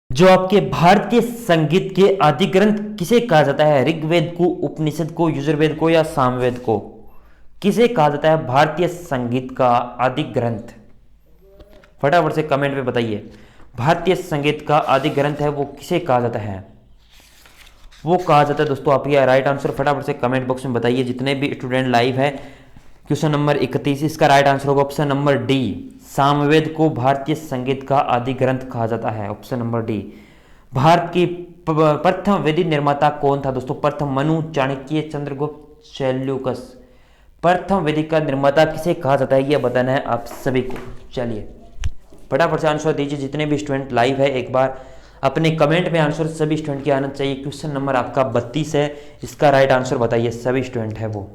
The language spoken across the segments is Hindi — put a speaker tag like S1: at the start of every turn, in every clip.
S1: जो आपके भारतीय संगीत के आदि ग्रंथ किसे कहा जाता है? ऋग्वेद को, उपनिषद को, यजुर्वेद को या सामवेद को? किसे कहा जाता है भारतीय संगीत का आदि ग्रंथ? फटाफट से कमेंट में बताइए। भारतीय संगीत का आदि ग्रंथ है वो किसे कहा जाता है? वो कहा जाता है दोस्तों, आप ये राइट आंसर फटाफट से कमेंट बॉक्स में बताइए। जितने भी स्टूडेंट लाइव है, क्वेश्चन नंबर 31, इसका राइट आंसर होगा ऑप्शन नंबर डी। सामवेद को भारतीय संगीत का आदि ग्रंथ कहा जाता है, ऑप्शन नंबर डी। भारत की प्रथम वेदी निर्माता कौन था दोस्तों? प्रथम मनु, चाणक्य, चंद्रगुप्त, शैल्यूकस। प्रथम वेदी का निर्माता किसे कहा जाता है, यह बताना है आप सभी को। चलिए फटाफट से आंसर दीजिए। जितने भी स्टूडेंट लाइव है, एक बार अपने कमेंट में आंसर सभी स्टूडेंट के आना चाहिए। क्वेश्चन नंबर आपका 32 है, इसका राइट आंसर बताइए सभी स्टूडेंट है वो।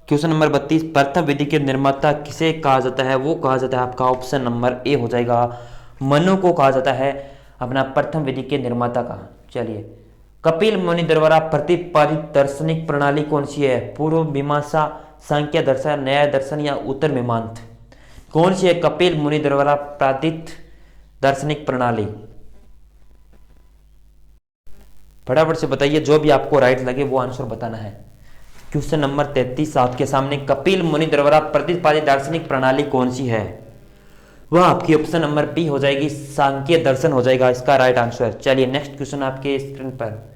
S1: क्वेश्चन नंबर 32, प्रथम विधि के निर्माता किसे कहा जाता है? वो कहा जाता है आपका ऑप्शन नंबर ए हो जाएगा, मनु को कहा जाता है अपना प्रथम विधि के निर्माता का। चलिए, कपिल मुनि द्वारा प्रतिपादित दार्शनिक प्रणाली कौन सी है? पूर्व मीमांसा, सांख्य दर्शन, न्याय दर्शन या उत्तर मीमांसा? कौन सी है कपिल मुनि द्वारा प्रतिपादित दार्शनिक प्रणाली? फटाफट से बताइए, जो भी आपको राइट लगे वो आंसर बताना है। क्वेश्चन नंबर 33 आपके सामने, कपिल मुनि द्वारा प्रतिपादित दार्शनिक प्रणाली कौन सी है? वह आपकी ऑप्शन नंबर बी हो जाएगी, सांख्य दर्शन हो जाएगा इसका राइट आंसर। चलिए नेक्स्ट क्वेश्चन आपके स्क्रीन पर,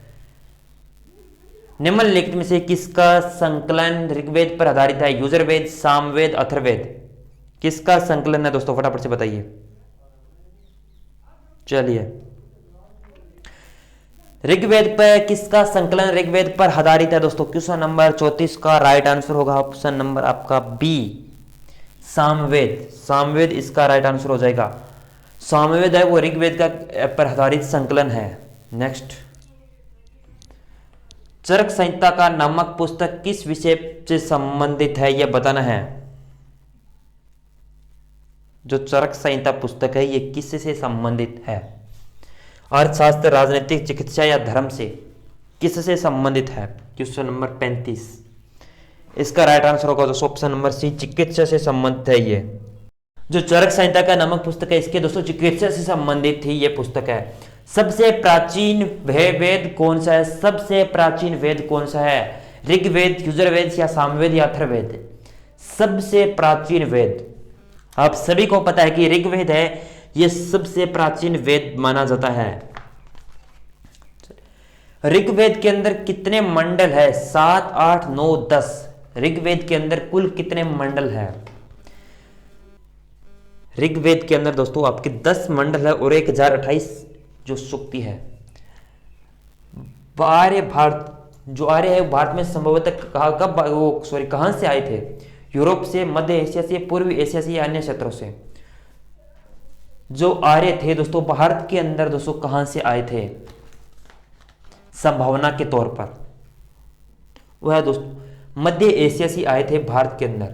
S1: निम्नलिखित में से किसका संकलन ऋग्वेद पर आधारित है? यजुर्वेद, सामवेद, अथर्ववेद? किसका संकलन है दोस्तों, फटाफट से बताइए। चलिए, ऋग्वेद पर किसका संकलन ऋग्वेद पर आधारित है दोस्तों? क्वेश्चन नंबर 34 का राइट आंसर होगा ऑप्शन नंबर आपका बी, सामवेद। सामवेद इसका राइट आंसर हो जाएगा। सामवेद है वो ऋग्वेद का पर आधारित संकलन है। नेक्स्ट, चरक संहिता का नामक पुस्तक किस विषय से संबंधित है, यह बताना है। जो चरक संहिता पुस्तक है ये किससे संबंधित है? अर्थशास्त्र, राजनीतिक, चिकित्सा या धर्म से? किससे संबंधित है? क्वेश्चन नंबर 35, इसका राइट आंसर होगा दोस्तों ऑप्शन नंबर सी, चिकित्सा से संबंधित है ये। जो चरक संहिता का नामक पुस्तक है इसके दोस्तों चिकित्सा से संबंधित ही ये पुस्तक है। सबसे प्राचीन वेद कौन सा है? सबसे प्राचीन वेद कौन सा है? ऋग्वेद, यजुर्वेद या सामवेद या अथर्ववेद? सबसे प्राचीन वेद आप सभी को पता है कि ऋग्वेद है, यह सबसे प्राचीन वेद माना जाता है। ऋग्वेद के अंदर कितने मंडल है? 7, 8, 9, 10। ऋग्वेद के अंदर कुल कितने मंडल है? ऋग्वेद के अंदर दोस्तों आपके 10 मंडल है और 1028 जो सूक्ति है। आर्य भारत, जो आर्य है भारत में संभवतः कहां से आए थे? यूरोप से, मध्य एशिया से, पूर्वी एशिया से या अन्य क्षेत्रों से? जो आर्य थे दोस्तों भारत के अंदर दोस्तों कहां से आए थे संभावना के तौर पर? वह दोस्तों मध्य एशिया से आए थे भारत के अंदर।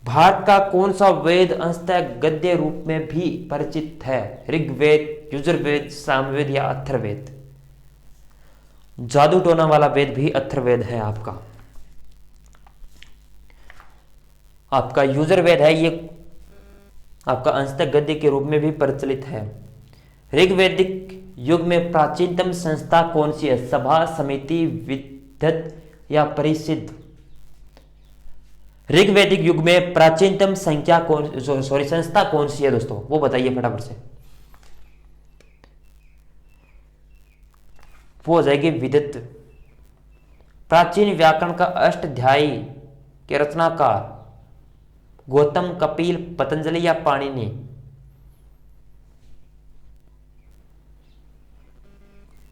S1: भारत का कौन सा वेद अंशतः गद्य रूप में भी परिचित है? ऋग्वेद, यजुर्वेद, सामवेद या अथर्ववेद? जादू टोना वाला वेद भी अथर्ववेद है आपका। आपका यजुर्वेद है, ये आपका अंशतः गद्य के रूप में भी प्रचलित है। ऋग्वैदिक युग में प्राचीनतम संस्था कौन सी है? सभा, समिति, विद्वत या परिषद? ऋग्वैदिक युग में प्राचीनतम संस्था कौन सी है दोस्तों, वो बताइए फटाफट से। वो हो जाएगी विद्वत। प्राचीन व्याकरण का अष्टाध्यायी के रचनाकार गौतम, कपिल, पतंजलि या पाणिनि?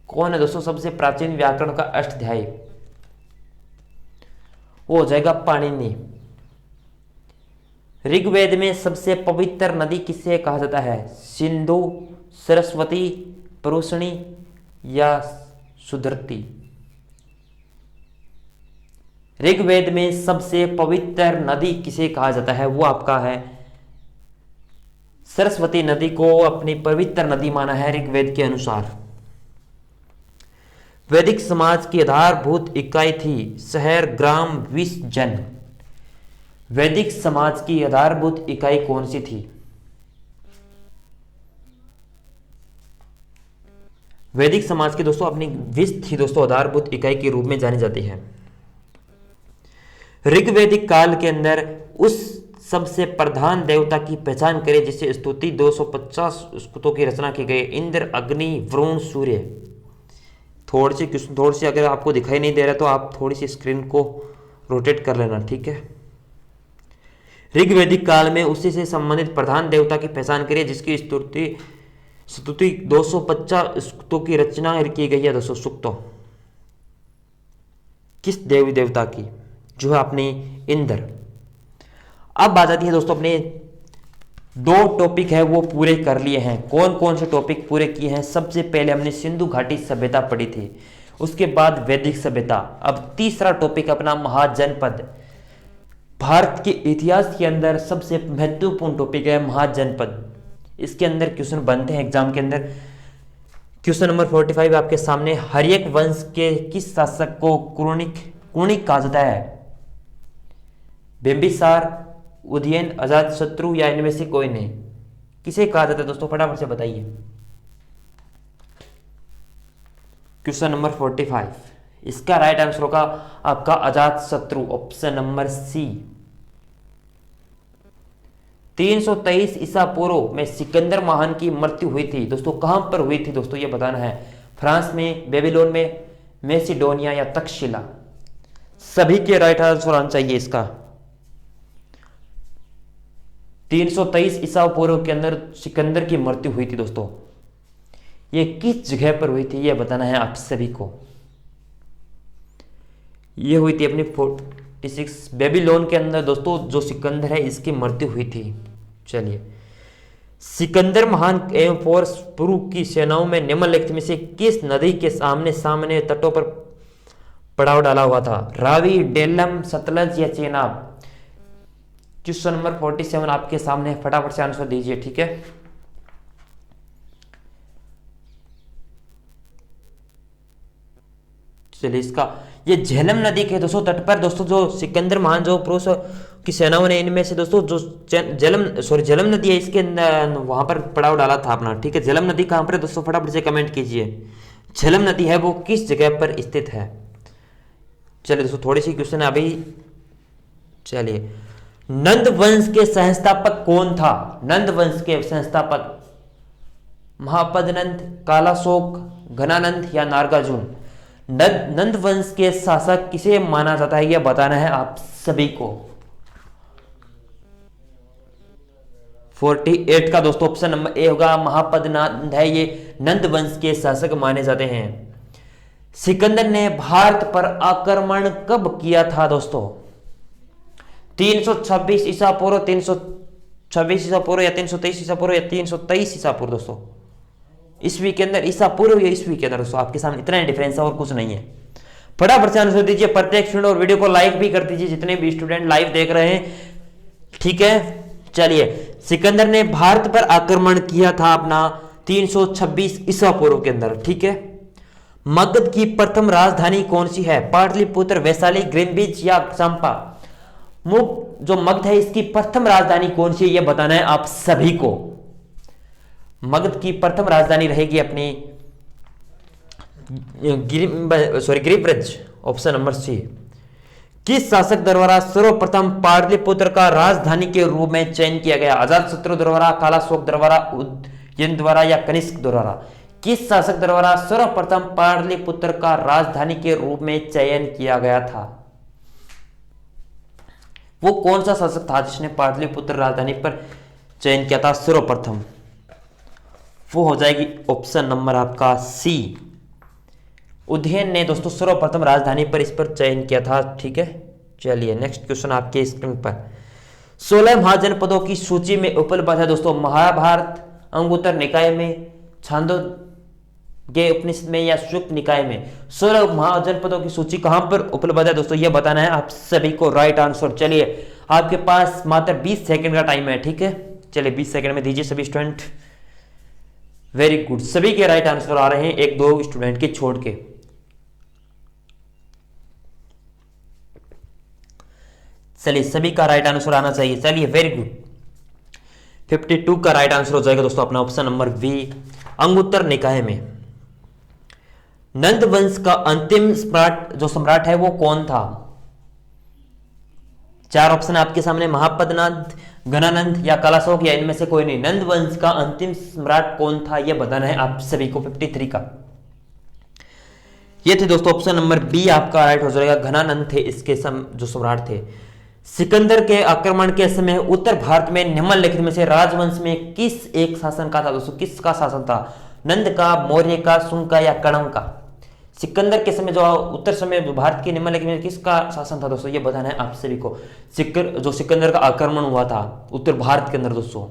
S1: कौन है दोस्तों सबसे प्राचीन व्याकरण का अष्टाध्यायी? वो हो जाएगा पाणिनि। ऋग्वेद में सबसे पवित्र नदी किसे कहा जाता है? सिंधु, सरस्वती, परुष्णी या सुधरती? ऋग्वेद में सबसे पवित्र नदी किसे कहा जाता है? वो आपका है सरस्वती नदी को अपनी पवित्र नदी माना है ऋग्वेद के अनुसार। वैदिक समाज की आधारभूत इकाई थी शहर, ग्राम, विष, जन? वैदिक समाज की आधारभूत इकाई कौन सी थी? वैदिक समाज की दोस्तों अपनी विस्तृत ही दोस्तों आधारभूत इकाई के रूप में जानी जाती है। ऋग्वैदिक काल के अंदर उस सबसे प्रधान देवता की पहचान करें जिससे स्तुति 250 स्तुतियों की रचना की गई। इंद्र, अग्नि, वरुण, सूर्य। थोड़ी सी अगर आपको दिखाई नहीं दे रहा तो आप थोड़ी सी स्क्रीन को रोटेट कर लेना, ठीक है। ऋग्वैदिक काल में उसी से संबंधित प्रधान देवता की पहचान करिए जिसकी स्तुति 250 स्तुतियों की रचना की गई है दोस्तों। सूक्तों किस देवी देवता की? जो है अपनी इंद्र। अब आ जाती है दोस्तों अपने 2 टॉपिक है वो पूरे कर लिए हैं। कौन कौन से टॉपिक पूरे किए हैं? सबसे पहले हमने सिंधु घाटी सभ्यता पढ़ी थी, उसके बाद वैदिक सभ्यता। अब तीसरा टॉपिक अपना महाजनपद। भारत के इतिहास के अंदर सबसे महत्वपूर्ण टॉपिक है महाजनपद। इसके अंदर क्वेश्चन बनते हैं एग्जाम के अंदर। क्वेश्चन नंबर 45 आपके सामने। हर्यक वंश के किस शासक को कुणिक कहा जाता है? बिंबिसार, उदयन, अजातशत्रु या इनमें से कोई नहीं? किसे कहा जाता है दोस्तों? फटाफट से बताइए। क्वेश्चन नंबर 45, इसका राइट आंसर होगा आपका अजातशत्रु, ऑप्शन नंबर सी। 323 ईसा पूर्व में सिकंदर महान की मृत्यु हुई थी दोस्तों। कहां पर हुई थी दोस्तों? ये बताना है। फ्रांस में, बेबीलोन में, मैसिडोनिया या तक्षशिला? सभी के राइट आंसर आना चाहिए इसका। 323 ईसा पूर्व के अंदर सिकंदर की मृत्यु हुई थी दोस्तों। ये किस जगह पर हुई थी ये बताना है आप सभी को। ये हुई थी अपनी 46 बेबीलोन के अंदर दोस्तों। जो सिकंदर है इसकी मृत्यु हुई थी। चलिए, सिकंदर महान एवं पोरस पुरु की सेनाओं में निम्नलिखित में से किस नदी के सामने तटों पर पड़ाव डाला हुआ था? रावी, डेलम, सतलज या चेनाब? क्वेश्चन नंबर 47 आपके सामने, फटाफट से आंसर दीजिए, ठीक है। चलिए, इसका ये झेलम नदी के दोस्तों तट पर दोस्तों जो सिकंदर महान जो पुरुष की सेनाओं ने इनमें से दोस्तों जो झेलम नदी है इसके अंदर वहां पर पड़ाव डाला था अपना, ठीक है। झेलम नदी कहां पर है दोस्तों? फटाफट से कमेंट कीजिए। झेलम नदी है वो किस जगह पर स्थित है? चलिए दोस्तों, थोड़ी सी क्वेश्चन है अभी। चलिए, नंद वंश के संस्थापक कौन था? नंद वंश के संस्थापक महापदनंद, कालाशोक, घनानंद या नागार्जुन? नंद वंश के शासक किसे माना जाता है यह बताना है आप सभी को। 48 का दोस्तों ऑप्शन नंबर ए होगा, महापदनंद है ये नंद वंश के शासक माने जाते हैं। सिकंदर ने भारत पर आक्रमण कब किया था दोस्तों? 326 ईसा पूर्व, 326 ईसा पूर्व या 323 ईसा पूर्व या 323 ईसा पूर्व दोस्तों? ईस्वी के अंदर, ईसा पूर्व या ईस्वी के अंदर दोस्तों? आपके सामने इतना ही डिफरेंस है और कुछ नहीं है। फटाफट से आंसर दीजिए प्रत्येक स्टूडेंट, और वीडियो को लाइक भी कर दीजिए जितने भी स्टूडेंट लाइव देख रहे हैं, ठीक है। चलिए, सिकंदर ने भारत पर आक्रमण किया था अपना 326 ईसा पूर्व के अंदर, ठीक है। मगध की प्रथम राजधानी कौन सी है? पाटलिपुत्र, वैशाली, ग्रीनविच या चंपा? जो मगध है इसकी प्रथम राजधानी कौन सी है यह बताना है आप सभी को। मगध की प्रथम राजधानी रहेगी अपनी गिरिब्रज, ऑप्शन नंबर सी। किस शासक द्वारा सर्वप्रथम पाटलिपुत्र का राजधानी के रूप में चयन किया गया? अजातशत्रु द्वारा, कालाशोक द्वारा, उदयन द्वारा या कनिष्क द्वारा? किस शासक द्वारा सर्वप्रथम पाटलिपुत्र का राजधानी के रूप में चयन किया गया था? वो कौन सा शासक था जिसने पाटलिपुत्र राजधानी पर चयन किया था सर्वप्रथम? वो हो जाएगी ऑप्शन नंबर आपका सी, उदयन ने दोस्तों सर्वप्रथम राजधानी पर इस पर चयन किया था, ठीक है। चलिए, नेक्स्ट क्वेश्चन आपके स्क्रीन पर। 16 महाजनपदों की सूची में उपलब्ध है दोस्तों महाभारत, अंगुत्तर निकाय में, छांदोग्य उपनिषद में या शुक्ल निकाय में? 16 महाजनपदों की सूची कहां पर उपलब्ध है दोस्तों यह बताना है आप सभी को। Right answer. चलिए, आपके पास मात्र 20 सेकंड का टाइम है, ठीक है। चलिए, 20 सेकंड में दीजिए सभी स्टूडेंट। वेरी गुड, सभी के राइट आंसर आ रहे हैं, 1-2 स्टूडेंट के छोड़ के। चलिए, सभी का राइट आंसर आना चाहिए। चलिए, वेरी गुड। 52 का राइट आंसर हो जाएगा दोस्तों अपना ऑप्शन नंबर बी, अंगुत्तर निकाय में। नंद वंश का अंतिम सम्राट है वो कौन था? चार ऑप्शन आपके सामने, महापद्मनाथ, गणानंद या कलाशोक या इनमें से कोई नहीं। नंद वंश का अंतिम सम्राट कौन था यह बताना है आप सभी को 53 का। ये थे दोस्तों ऑप्शन नंबर बी आपका राइट हो जाएगा, घनानंद थे इसके जो सम्राट थे। सिकंदर के आक्रमण के समय उत्तर भारत में निम्नलिखित में से राजवंश में किस एक शासन का था दोस्तों? किसका शासन था? नंद का, मौर्य का, शुंग का या कणव का? सिकंदर के समय जो उत्तर समय भारत के निम्नलिखित में किसका शासन था दोस्तों? ये बताना है आप सभी को। जो सिकंदर का आक्रमण हुआ था उत्तर भारत के अंदर दोस्तों,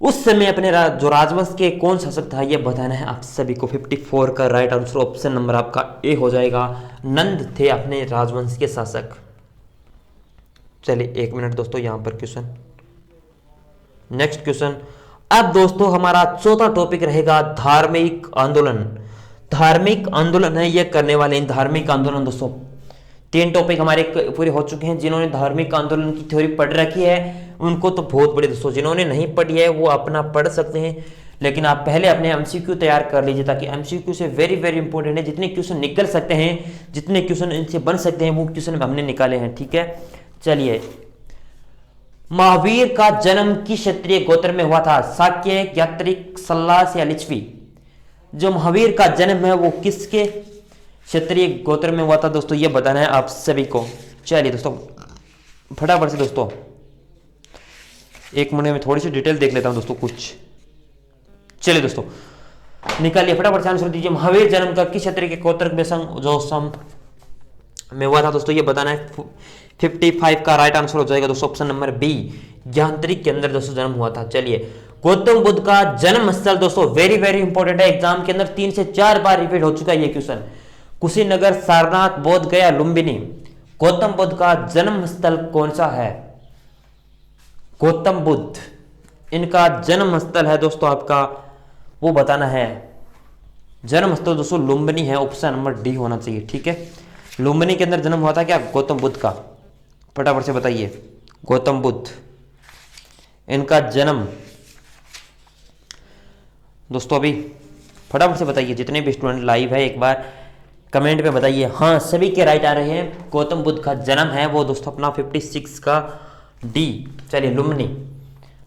S1: उस समय अपने जो राजवंश के कौन शासक था यह बताना है आप सभी को। 54 का राइट आंसर ऑप्शन नंबर आपका ए हो जाएगा, नंद थे अपने राजवंश के शासक। चलिए 1 मिनट दोस्तों, यहां पर क्वेश्चन, नेक्स्ट क्वेश्चन। अब दोस्तों हमारा चौथा टॉपिक रहेगा धार्मिक आंदोलन। धार्मिक आंदोलन है ये करने वाले हैं धार्मिक आंदोलन दोस्तों। 3 टॉपिक हमारे पूरे हो चुके हैं। जिन्होंने धार्मिक आंदोलन की थ्योरी पढ़ रखी है उनको तो बहुत बड़े दोस्तों, जिन्होंने नहीं पढ़ी है वो अपना पढ़ सकते हैं, लेकिन आप पहले अपने एमसीक्यू तैयार कर लीजिए, ताकि एमसीक्यू से वेरी वेरी इंपॉर्टेंट है। जितने क्वेश्चन निकल सकते हैं, जितने क्वेश्चन इनसे बन सकते हैं वो क्वेश्चन हमने निकाले हैं, ठीक है। चलिए, महावीर का जन्म किस क्षत्रिय गोत्र में हुआ था? शाक्य, यात्रिक, सल्लास या लिच्छवी? जो महावीर का जन्म है वो किसके क्षत्रिय गोत्र में हुआ था दोस्तों, ये बताना है आप सभी को। चलिए दोस्तों फटाफट से दोस्तों 1 मिनट में थोड़ी सी डिटेल देख लेता हूं दोस्तों कुछ। चलिए दोस्तों निकालिए फटाफट से आंसर दीजिए। महावीर जन्म का किस क्षत्रिय के गोत्र में जो सम में हुआ था दोस्तों, ये बताना है। 55 का राइट आंसर हो जाएगा दोस्तों ऑप्शन नंबर बी, यांत्रिक के अंदर दोस्तों जन्म हुआ था। चलिए, गौतम बुद्ध का जन्म स्थल दोस्तों वेरी वेरी इंपॉर्टेंट है, एग्जाम के अंदर 3 से 4 बार रिपीट हो चुका है ये क्वेश्चन। कुशीनगर, सारनाथ, बोध गया, लुम्बिनी। गौतम बुद्ध का जन्म स्थल कौन सा है? गौतम बुद्ध इनका जन्म स्थल है दोस्तों आपका, वो बताना है। जन्म स्थल दोस्तों लुम्बिनी है, ऑप्शन नंबर डी होना चाहिए, ठीक है। लुम्बिनी के अंदर जन्म हुआ था क्या गौतम बुद्ध का? फटाफट से बताइए। गौतम बुद्ध इनका जन्म दोस्तों अभी फटाफट से बताइए, जितने भी स्टूडेंट लाइव है एक बार कमेंट में बताइए। हाँ सभी के राइट आ रहे हैं। गौतम बुद्ध का जन्म है वो दोस्तों अपना 56 का डी। चलिए, लुम्बिनी।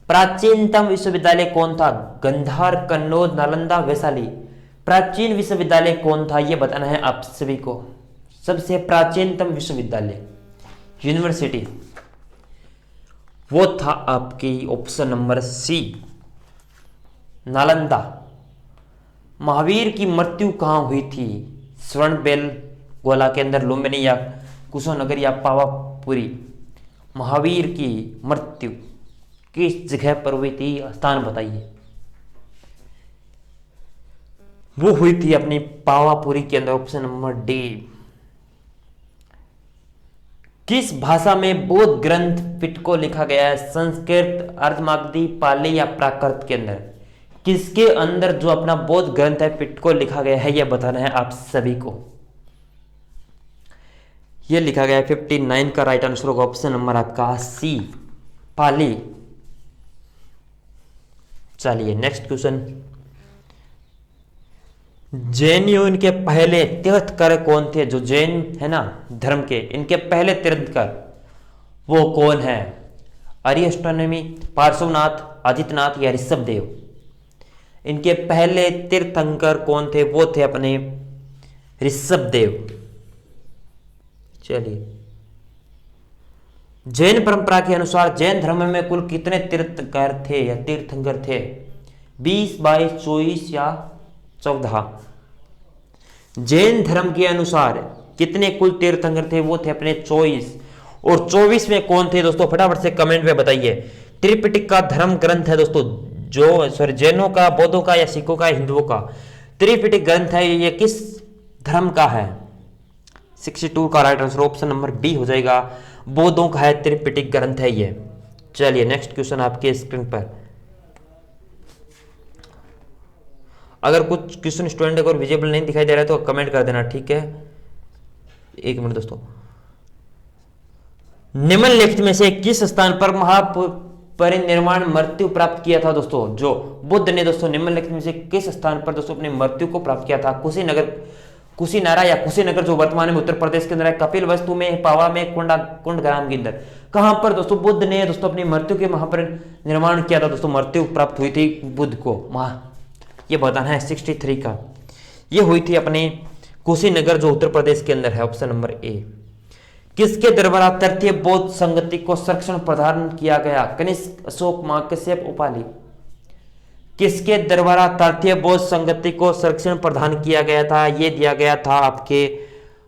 S1: प्राचीनतम विश्वविद्यालय कौन था? गंधार, कन्नौज, नालंदा, वैशाली। प्राचीन विश्वविद्यालय कौन था ये बताना है आप सभी को। सबसे प्राचीनतम विश्वविद्यालय यूनिवर्सिटी वो था आपकी option number C, Nalanda. Mahavir की मृत्यु कहां हुई थी? स्वर्णबेल गोला के अंदर, लुम्बिनी या कुशीनगर या पावापुरी? महावीर की मृत्यु किस जगह पर हुई थी? स्थान बताइए। वो हुई थी अपनी पावापुरी के अंदर, ऑप्शन नंबर डी। किस भाषा में बौद्ध ग्रंथ पिटको लिखा गया है? संस्कृत, अर्धमागधी, पाली या प्राकृत के अंदर? किसके अंदर जो अपना बौद्ध ग्रंथ है पिटको लिखा गया है यह बताना है आप सभी को। यह लिखा गया है 59 का राइट आंसर होगा ऑप्शन नंबर आपका सी, पाली। चलिए नेक्स्ट क्वेश्चन। जैनियों इनके पहले तीर्थकर कौन थे? जो जैन है ना धर्म के, इनके पहले तीर्थकर वो कौन है? अरिस्टोटमी, पार्श्वनाथ, आदित्यनाथ या ऋषभदेव? इनके पहले तीर्थंकर कौन थे? वो थे अपने ऋषभदेव। चलिए, जैन परंपरा के अनुसार जैन धर्म में कुल कितने तीर्थंकर थे या तीर्थंकर थे? 20, 22, 24 या 14? जैन धर्म के अनुसार कितने कुल तीर्थंकर थे? वो थे अपने 24। और 24 में कौन थे दोस्तों? फटाफट से कमेंट में बताइए। त्रिपिटक का धर्म ग्रंथ है दोस्तों, जो जैनों का, बौद्धों का या सिखों का, हिंदुओं का त्रिपिटक ग्रंथ है, ये किस धर्म का है? 62 का right answer option number B हो जाएगा, बौद्धों का है त्रिपिटक ग्रंथ है ये। चलिए नेक्स्ट क्वेश्चन आपके स्क्रीन पर। अगर कुछ क्वेश्चन स्टूडेंट अगर विजिबल नहीं दिखाई दे रहा है तो कमेंट कर देना, ठीक है। 1 मिनट दोस्तों। निम्नलिखित में से किस स्थान पर परिनिर्वाण मृत्यु प्राप्त किया था दोस्तों? जो बुद्ध ने दोस्तों निम्नलिखित में से किस स्थान पर दोस्तों अपनी मृत्यु को प्राप्त किया था? कुशीनगर, कुशीनारा या कुशीनगर जो वर्तमान में उत्तर प्रदेश के अंदर है, कपिल वस्तु में, पावा में, कुंडग्राम के अंदर, कहां पर दोस्तों बुद्ध ने दोस्तों अपनी मृत्यु के वहां पर निर्माण किया था दोस्तों? मृत्यु प्राप्त हुई थी बुद्ध को, ये बताना है 63 का। ये हुई थी अपने कुशीनगर जो उत्तर प्रदेश के अंदर है, ऑप्शन नंबर ए। किसके द्वारा तृतीय बौद्ध संगति को संरक्षण प्रदान किया गया? कनिष्क, अशोक, महाकश्यप, उपालि। किसके द्वारा तृतीय बौद्ध संगति को संरक्षण प्रदान किया गया था? ये दिया गया था आपके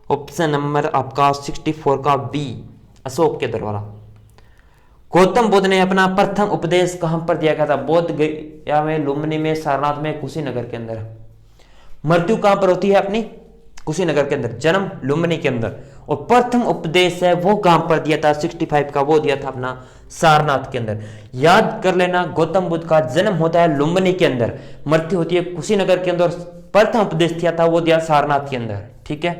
S1: ऑप्शन नंबर आपका 64 का बी, अशोक के द्वारा। गौतम बुद्ध ने अपना प्रथम उपदेश कहां पर दिया गया था? बोध गया में, लुम्बिनी में, सारनाथ में, कुशीनगर के अंदर। मृत्यु कहां पर होती है अपनी? कुशीनगर के अंदर। जन्म लुम्बिनी के अंदर। और प्रथम उपदेश है वो कहां पर दिया था? 65 का, वो दिया था अपना सारनाथ के अंदर। याद कर लेना, गौतम बुद्ध का जन्म होता है लुम्बिनी के अंदर, मृत्यु होती है कुशीनगर के अंदर, प्रथम उपदेश दिया था वो दिया सारनाथ के अंदर। ठीक है।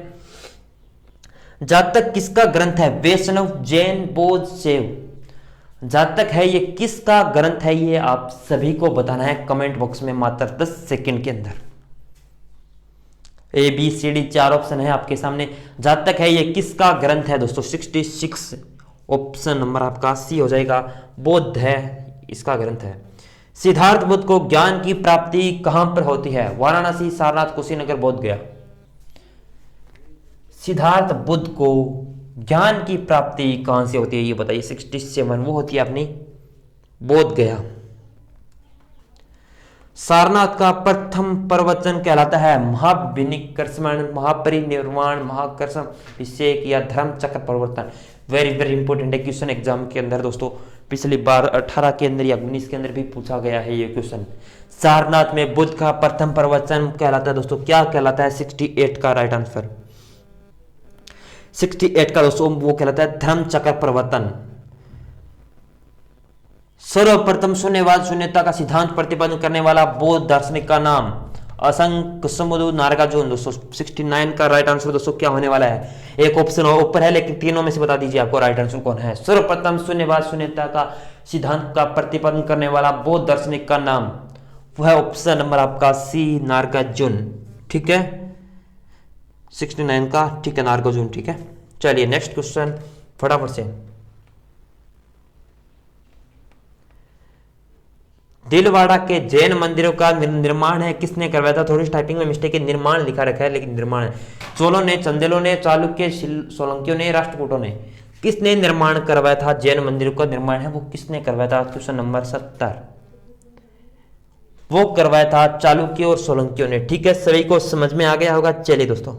S1: जातक किसका ग्रंथ है? वैष्णव, जैन, बौद्ध, शैव। जातक है ये किसका ग्रंथ है? ये आप सभी को बताना है कमेंट बॉक्स में मात्र 10 सेकंड के अंदर। A B C D 4 option है आपके सामने। जातक है ये किसका ग्रंथ है दोस्तों? 66 ऑप्शन नंबर आपका सी हो जाएगा। बौद्ध है इसका ग्रंथ है। सिद्धार्थ बुद्ध को ज्ञान की प्राप्ति कहां पर होती है? वाराणसी, सारनाथ, कुशीनगर, बोध गया। सिद्धार्थ बुद्ध को ज्ञान की प्राप्ति कहां से होती है ये बताइए? 67 वो होती है अपनी बोध गया। सारनाथ का प्रथम प्रवचन कहलाता है महाविनिकर्षण, महापरिनिर्वाण, महाकर्षण अभिषेक या धर्म चक्र प्रवर्तन। वेरी वेरी इंपॉर्टेंट है क्वेश्चन एग्जाम के अंदर दोस्तों। पिछली बार 18 के अंदर या 19 के अंदर भी पूछा गया है ये क्वेश्चन। सारनाथ में बुद्ध का प्रथम प्रवचन कहलाता है दोस्तों, क्या कहलाता है? 68 का राइट आंसर। 68 का दोस्तों वो कहलाता है धर्म चक्र प्रवर्तन। सर्वप्रथम शून्यवाद शून्यता का सिद्धांत प्रतिपादन करने वाला बौद्ध दार्शनिक का नाम? असंख्य समुद्र नागार्जुन। दोस्तों 69 का राइट आंसर दोस्तों क्या होने वाला है? एक ऑप्शन ऊपर है लेकिन तीनों में से बता दीजिए आपको राइट आंसर कौन है। सर्वप्रथम शून्यवाद शून्यता का सिद्धांत का प्रतिपादन करने वाला बौद्ध दार्शनिक का नाम वो है ऑप्शन नंबर आपका सी, नागार्जुन। ठीक है, 69 का ठीक है, नागार्जुन। ठीक है, चलिए नेक्स्ट क्वेश्चन फटाफट से। दिलवाड़ा के जैन मंदिरों का निर्माण है किसने करवाया था? थोड़ी टाइपिंग में मिस्टेक है, निर्माण लिखा रखा है लेकिन निर्माण है। चोलों ने, चंदेलों ने, चालुक्य, सोलंकियों ने, राष्ट्रकूटों ने। किसने निर्माण करवाया था? जैन मंदिरों का निर्माण है वो किसने करवाया था? क्वेश्चन नंबर 70 वो करवाया था चालुक्य और सोलंकियों ने। ठीक है, सभी को समझ में आ गया होगा। चलिए दोस्तों